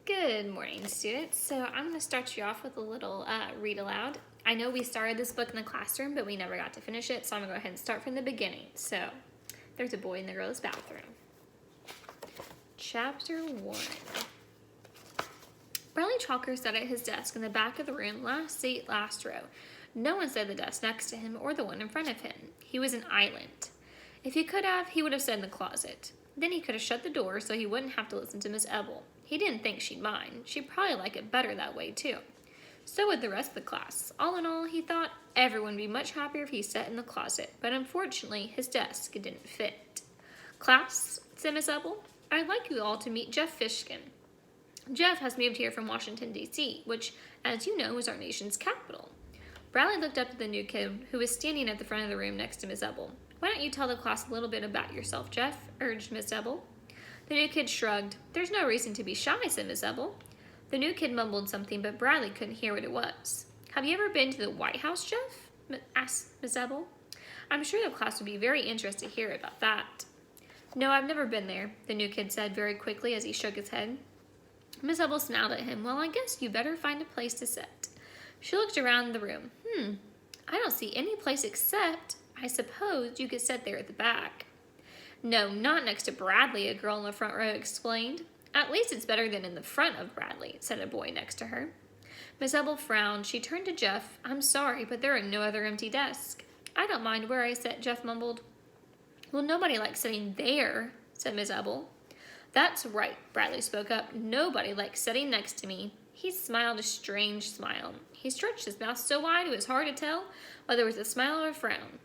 Good morning, students. So I'm going to start you off with a little read aloud. I know we started this book in the classroom, but we never got to finish it, so I'm going to go ahead and start from the beginning. So there's a boy in the girls' bathroom. Chapter 1. Bradley Chalker sat at his desk in the back of the room, last seat, last row. No one sat at the desk next to him or the one in front of him. He was an island. If he could have, he would have sat in the closet. Then he could have shut the door so he wouldn't have to listen to Miss Ebel. He didn't think she'd mind. She'd probably like it better that way, too. So would the rest of the class. All in all, he thought everyone would be much happier if he sat in the closet, but unfortunately, his desk didn't fit. Class, said Miss Ebel, I'd like you all to meet Jeff Fishkin. Jeff has moved here from Washington, D.C., which, as you know, is our nation's capital. Bradley looked up at the new kid who was standing at the front of the room next to Miss Ebel. Why don't you tell the class a little bit about yourself, Jeff? Urged Miss Ebel. The new kid shrugged. There's no reason to be shy, said Miss Ebel. The new kid mumbled something, but Bradley couldn't hear what it was. Have you ever been to the White House, Jeff? Asked Miss Ebel. I'm sure the class would be very interested to hear about that. No, I've never been there, the new kid said very quickly as he shook his head. Miss Ebel smiled at him. Well, I guess you better find a place to sit. She looked around the room. I don't see any place except, I suppose, you could sit there at the back. No, not next to Bradley, a girl in the front row explained. At least it's better than in the front of Bradley, said a boy next to her. Miss Ebel frowned. She turned to Jeff. I'm sorry, but there are no other empty desks. I don't mind where I sit, Jeff mumbled. Well, nobody likes sitting there, said Miss Ebel. That's right, Bradley spoke up. Nobody likes sitting next to me. He smiled a strange smile. He stretched his mouth so wide it was hard to tell whether it was a smile or a frown.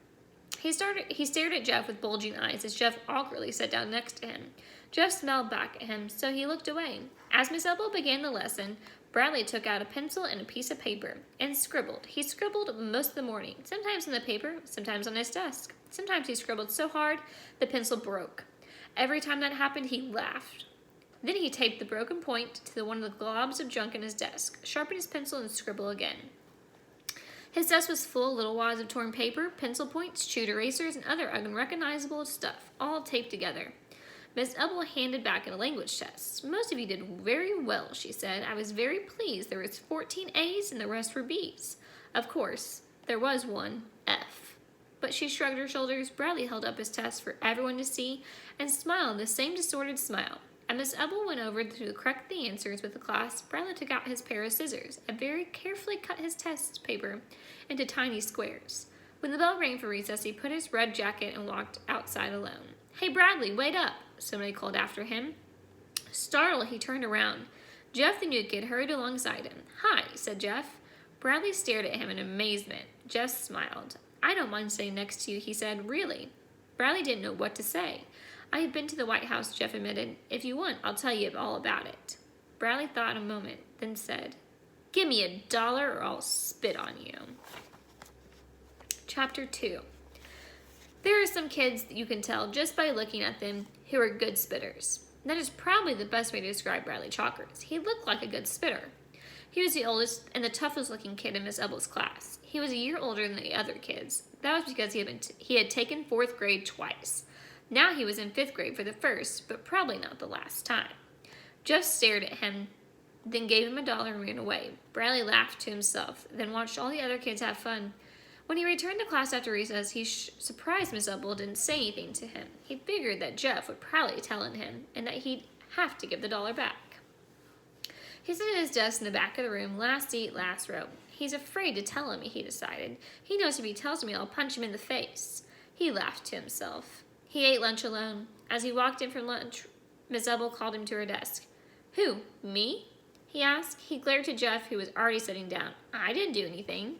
He stared at Jeff with bulging eyes as Jeff awkwardly sat down next to him. Jeff smiled back at him, so he looked away. As Miss Ebel began the lesson, Bradley took out a pencil and a piece of paper and scribbled. He scribbled most of the morning, sometimes on the paper, sometimes on his desk. Sometimes he scribbled so hard the pencil broke. Every time that happened, he laughed. Then he taped the broken point to one of the globs of junk in his desk, sharpened his pencil, and scribbled again. His desk was full of little wads of torn paper, pencil points, chewed erasers, and other unrecognizable stuff, all taped together. Miss Ebel handed back a language test. Most of you did very well, she said. I was very pleased. There was 14 A's and the rest were B's. Of course, there was one F. But she shrugged her shoulders. Bradley held up his test for everyone to see and smiled the same distorted smile. As Miss Ebel went over to correct the answers with the class, Bradley took out his pair of scissors and very carefully cut his test paper into tiny squares. When the bell rang for recess, he put his red jacket and walked outside alone. Hey, Bradley, wait up, somebody called after him. Startled, he turned around. Jeff, the new kid, hurried alongside him. Hi, said Jeff. Bradley stared at him in amazement. Jeff smiled. I don't mind sitting next to you, he said. Really? Bradley didn't know what to say. I have been to the White House, Jeff admitted. If you want, I'll tell you all about it. Bradley thought a moment, then said, Give me $1 or I'll spit on you. Chapter 2. There are some kids that you can tell just by looking at them who are good spitters. That is probably the best way to describe Bradley Chalker. He looked like a good spitter. He was the oldest and the toughest looking kid in Miss Ebel's class. He was a year older than the other kids. That was because he had taken 4th grade twice. Now he was in 5th grade for the first, but probably not the last time. Jeff stared at him, then gave him $1 and ran away. Bradley laughed to himself, then watched all the other kids have fun. When he returned to class after recess, he surprised Miss Ebel didn't say anything to him. He figured that Jeff would probably tell on him, and that he'd have to give the $1 back. He sat at his desk in the back of the room, last seat, last row. He's afraid to tell him, he decided. He knows if he tells me, I'll punch him in the face. He laughed to himself. He ate lunch alone. As he walked in from lunch, Miss Ebel called him to her desk. Who, me? He asked. He glared to Jeff, who was already sitting down. I didn't do anything.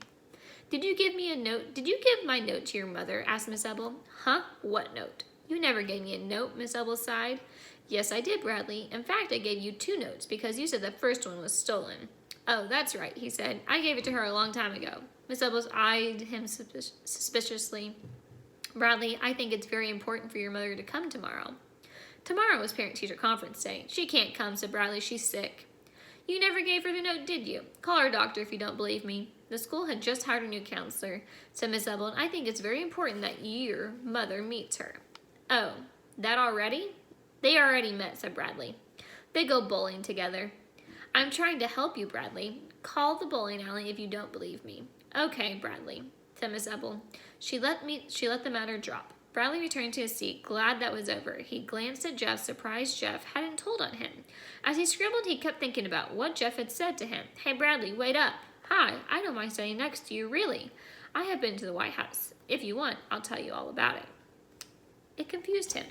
Did you give me a note? Did you give my note to your mother? Asked Miss Ebel. Huh? What note? You never gave me a note, Miss Ebel sighed. Yes, I did, Bradley. In fact, I gave you 2 notes because you said the first one was stolen. Oh, that's right, he said. I gave it to her a long time ago. Miss Ebel eyed him suspiciously. Bradley, I think it's very important for your mother to come tomorrow. Tomorrow is parent-teacher conference day. She can't come, said Bradley. She's sick. You never gave her the note, did you? Call her doctor if you don't believe me. The school had just hired a new counselor, said Miss Ebel, and I think it's very important that your mother meets her. Oh, that already? They already met, said Bradley. They go bowling together. I'm trying to help you, Bradley. Call the bowling alley if you don't believe me. Okay, Bradley, said Miss Ebel. She let the matter drop. Bradley returned to his seat, glad that was over. He glanced at Jeff, surprised Jeff hadn't told on him. As he scribbled, he kept thinking about what Jeff had said to him. Hey, Bradley, wait up. Hi, I don't mind standing next to you, really. I have been to the White House. If you want, I'll tell you all about it. It confused him.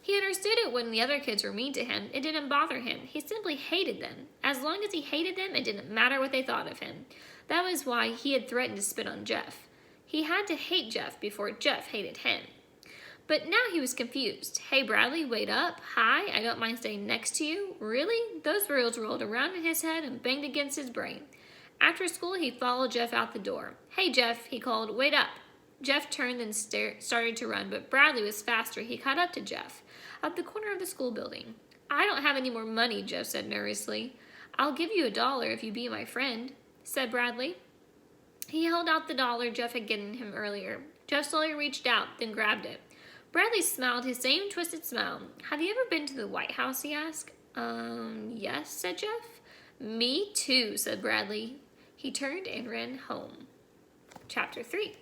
He understood it when the other kids were mean to him. It didn't bother him. He simply hated them. As long as he hated them, it didn't matter what they thought of him. That was why he had threatened to spit on Jeff. He had to hate Jeff before Jeff hated him. But now he was confused. Hey, Bradley, wait up. Hi, I don't mind staying next to you. Really? Those words rolled around in his head and banged against his brain. After school, he followed Jeff out the door. Hey, Jeff, he called. Wait up. Jeff turned and started to run, but Bradley was faster. He caught up to Jeff at the corner of the school building. I don't have any more money, Jeff said nervously. I'll give you $1 if you be my friend, said Bradley. He held out the $1 Jeff had given him earlier. Jeff slowly reached out, then grabbed it. Bradley smiled his same twisted smile. Have you ever been to the White House, he asked. Yes, said Jeff. Me too, said Bradley. He turned and ran home. Chapter 3.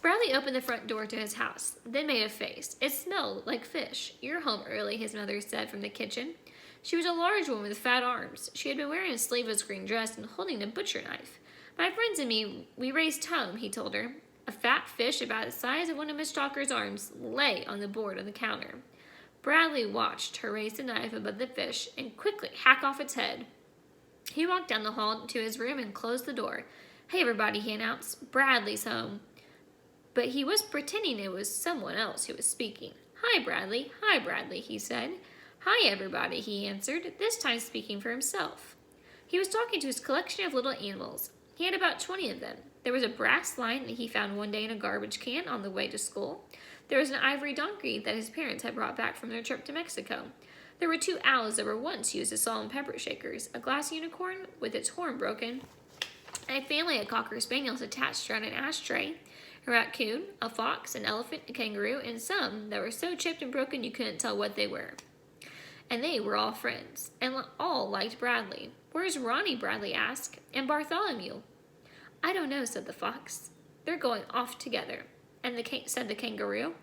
Bradley opened the front door to his house, then made a face. It smelled like fish. You're home early, his mother said from the kitchen. She was a large woman with fat arms. She had been wearing a sleeveless green dress and holding a butcher knife. My friends and me, we raced home, he told her. A fat fish about the size of one of Miss Stalker's arms lay on the board on the counter. Bradley watched her raise the knife above the fish and quickly hack off its head. He walked down the hall to his room and closed the door. Hey, everybody, he announced. Bradley's home. But he was pretending it was someone else who was speaking. Hi, Bradley, he said. Hi, everybody, he answered, this time speaking for himself. He was talking to his collection of little animals. He had about 20 of them. There was a brass lion that he found one day in a garbage can on the way to school. There was an ivory donkey that his parents had brought back from their trip to Mexico. There were 2 owls that were once used as salt and pepper shakers, a glass unicorn with its horn broken, a family of cocker spaniels attached around an ashtray, a raccoon, a fox, an elephant, a kangaroo, and some that were so chipped and broken you couldn't tell what they were. And they were all friends, and all liked Bradley. Where's Ronnie? Bradley asked. And Bartholomew? I don't know, said the fox. They're going off together. And said the kangaroo.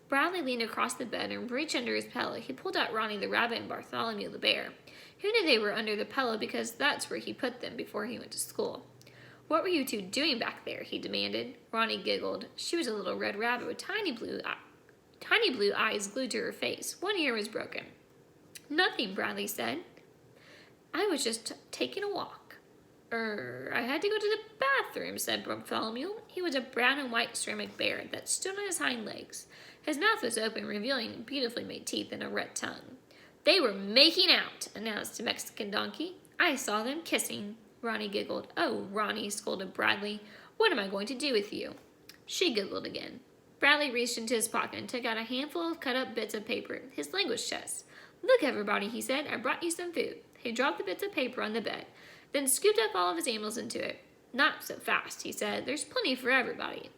Bradley leaned across the bed and reached under his pillow. He pulled out Ronnie the rabbit and Bartholomew the bear. Who knew they were under the pillow because that's where he put them before he went to school. What were you two doing back there? He demanded. Ronnie giggled. She was a little red rabbit with tiny blue eyes glued to her face. One ear was broken. Nothing, Bradley said. I was just taking a walk. I had to go to the bathroom, said Bartholomew. He was a brown and white ceramic bear that stood on his hind legs. His mouth was open, revealing beautifully made teeth and a red tongue. They were making out, announced the Mexican donkey. I saw them kissing. Ronnie giggled. Oh, Ronnie, scolded Bradley. What am I going to do with you? She giggled again. Bradley reached into his pocket and took out a handful of cut-up bits of paper, his language chest. Look, everybody, he said. I brought you some food. He dropped the bits of paper on the bed, then scooped up all of his animals into it. Not so fast, he said. There's plenty for everybody.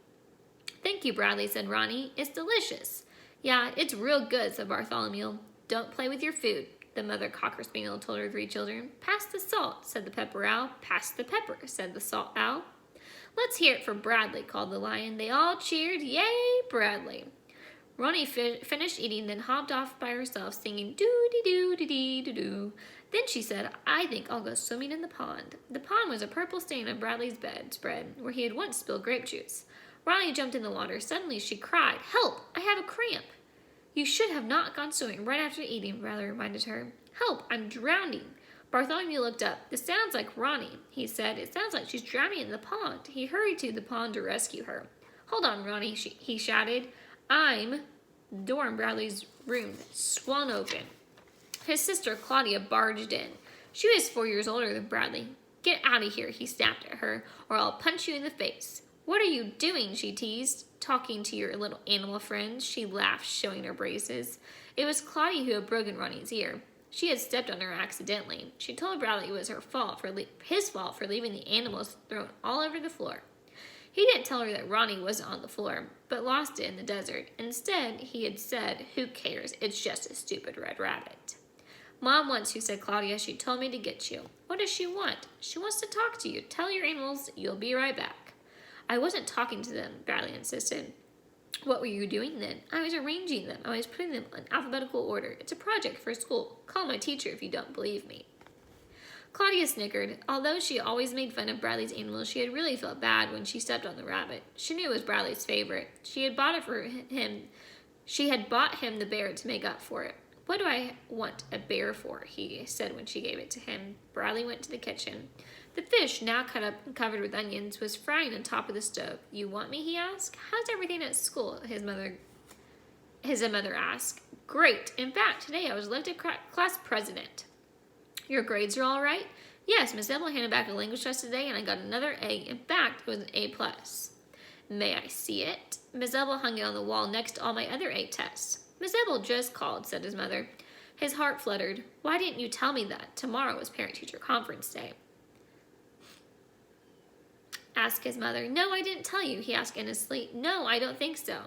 Thank you, Bradley, said Ronnie. It's delicious. Yeah, it's real good, said Bartholomew. Don't play with your food, the mother cocker spaniel told her 3 children. Pass the salt, said the pepper owl. Pass the pepper, said the salt owl. Let's hear it for Bradley, called the lion. They all cheered, yay, Bradley. Ronnie finished eating, then hopped off by herself, singing doo-dee-doo-dee-dee-doo-doo. Then she said, I think I'll go swimming in the pond. The pond was a purple stain on Bradley's bedspread, where he had once spilled grape juice. Ronnie jumped in the water. Suddenly she cried, Help! I have a cramp! You should have not gone swimming right after eating, Bradley reminded her. Help! I'm drowning! Bartholomew looked up. This sounds like Ronnie, he said. It sounds like she's drowning in the pond. He hurried to the pond to rescue her. Hold on, Ronnie, he shouted. The door in Bradley's room swung open. His sister, Claudia, barged in. She was 4 years older than Bradley. Get out of here, he snapped at her, or I'll punch you in the face. What are you doing, she teased. Talking to your little animal friends, she laughed, showing her braces. It was Claudia who had broken Ronnie's ear. She had stepped on her accidentally. She told Bradley it was his fault for leaving the animals thrown all over the floor. He didn't tell her that Ronnie wasn't on the floor, but lost it in the desert. Instead, he had said, Who cares? It's just a stupid red rabbit. Mom wants you, said Claudia. She told me to get you. What does she want? She wants to talk to you. Tell your animals you'll be right back. I wasn't talking to them, Bradley insisted. What were you doing then? I was arranging them. I was putting them in alphabetical order. It's a project for school. Call my teacher if you don't believe me. Claudia snickered. Although she always made fun of Bradley's animals, she had really felt bad when she stepped on the rabbit. She knew it was Bradley's favorite. She had bought him the bear to make up for it. What do I want a bear for? He said when she gave it to him. Bradley went to the kitchen. The fish, now cut up and covered with onions, was frying on top of the stove. You want me? He asked. How's everything at school? His mother asked. Great. In fact, today I was elected class president. Your grades are all right? Yes, Miss Ebel handed back a language test today, and I got another A. In fact, it was an A+. May I see it? Miss Ebel hung it on the wall next to all my other A tests. Miss Ebel just called, said his mother. His heart fluttered. Why didn't you tell me that? Tomorrow was parent-teacher conference day. Asked his mother. No, I didn't tell you, he asked innocently. No, I don't think so.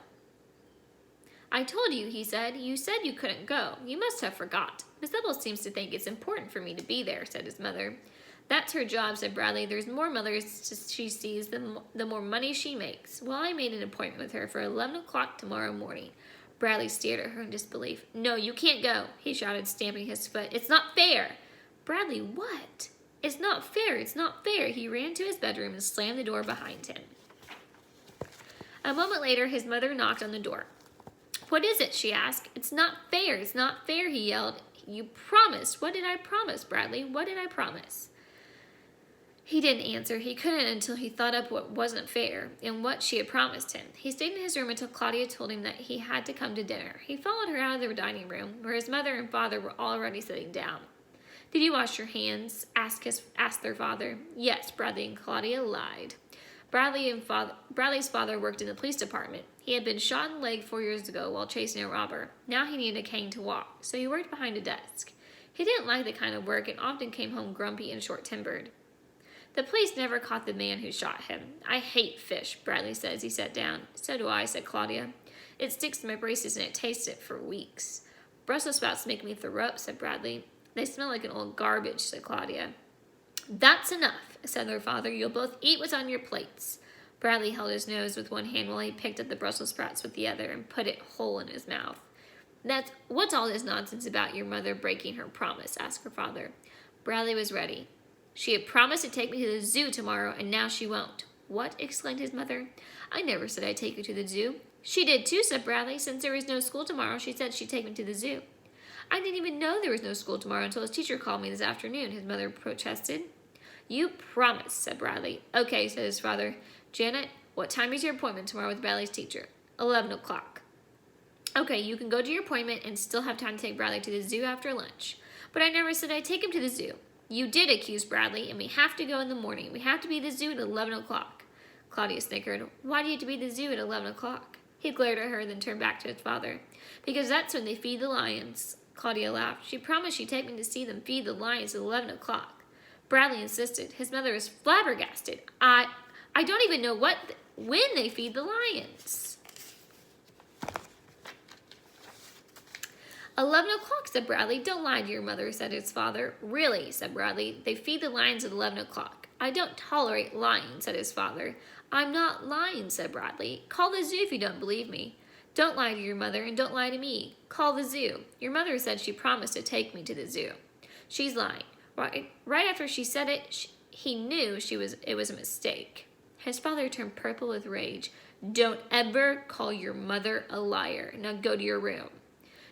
I told you, he said. You said you couldn't go. You must have forgot. Miss Ebel seems to think it's important for me to be there, said his mother. That's her job, said Bradley. There's more mothers she sees, the more money she makes. Well, I made an appointment with her for 11 o'clock tomorrow morning. Bradley stared at her in disbelief. No, you can't go, he shouted, stamping his foot. It's not fair. Bradley, what? It's not fair. It's not fair. He ran to his bedroom and slammed the door behind him. A moment later, his mother knocked on the door. What is it? She asked. It's not fair. It's not fair, he yelled. You promised. What did I promise, Bradley? What did I promise? He didn't answer. He couldn't until he thought up what wasn't fair and what she had promised him. He stayed in his room until Claudia told him that he had to come to dinner. He followed her out of the dining room, where his mother and father were already sitting down. Did you wash your hands? Asked their father. Yes, Bradley and Claudia lied. Bradley's father worked in the police department. He had been shot in the leg 4 years ago while chasing a robber. Now he needed a cane to walk, so he worked behind a desk. He didn't like the kind of work and often came home grumpy and short-tempered. The police never caught the man who shot him. I hate fish, Bradley said as he sat down. So do I, said Claudia. It sticks to my braces and it tastes it for weeks. Brussels sprouts make me throw up, said Bradley. They smell like an old garbage, said Claudia. That's enough, said their father. You'll both eat what's on your plates. Bradley held his nose with one hand while he picked up the Brussels sprouts with the other and put it whole in his mouth. What's all this nonsense about your mother breaking her promise? Asked her father. Bradley was ready. She had promised to take me to the zoo tomorrow, and now she won't. What? Exclaimed his mother. I never said I'd take you to the zoo. She did too, said Bradley. Since there was no school tomorrow, she said she'd take me to the zoo. I didn't even know there was no school tomorrow until his teacher called me this afternoon, his mother protested. You promised, said Bradley. Okay, said his father. Janet, what time is your appointment tomorrow with Bradley's teacher? 11 o'clock. Okay, you can go to your appointment and still have time to take Bradley to the zoo after lunch. But I never said I'd take him to the zoo. You did, accused Bradley, and we have to go in the morning. We have to be at the zoo at 11 o'clock. Claudia snickered. Why do you have to be at the zoo at 11 o'clock? He glared at her, then turned back to his father. Because that's when they feed the lions. Claudia laughed. She promised she'd take me to see them feed the lions at 11 o'clock. Bradley insisted. His mother was flabbergasted. I don't even know when they feed the lions. 11 o'clock, said Bradley. Don't lie to your mother, said his father. Really, said Bradley. They feed the lions at 11 o'clock. I don't tolerate lying, said his father. I'm not lying, said Bradley. Call the zoo if you don't believe me. Don't lie to your mother and don't lie to me. Call the zoo. Your mother said she promised to take me to the zoo. She's lying. Right after she said it, he knew it was a mistake. His father turned purple with rage. Don't ever call your mother a liar. Now go to your room.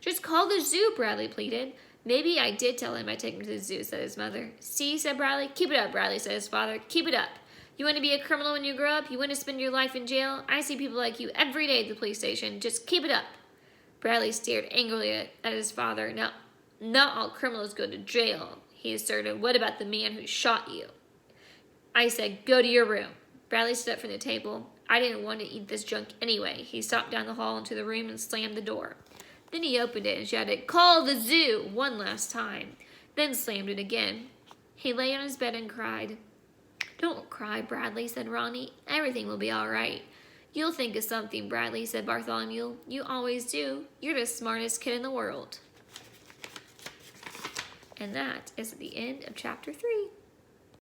Just call the zoo, Bradley pleaded. Maybe I did tell him I'd take him to the zoo, said his mother. See, said Bradley. Keep it up, Bradley, said his father. Keep it up. You want to be a criminal when you grow up? You want to spend your life in jail? I see people like you every day at the police station. Just keep it up. Bradley stared angrily at his father. Now, not all criminals go to jail, he asserted. What about the man who shot you? I said, go to your room. Bradley stood up from the table. I didn't want to eat this junk anyway. He stopped down the hall into the room and slammed the door. Then he opened it and shouted, call the zoo, one last time. Then slammed it again. He lay on his bed and cried. Don't cry, Bradley, said Ronnie. Everything will be all right. You'll think of something, Bradley, said Bartholomew. You always do. You're the smartest kid in the world. And that is the end of chapter 3.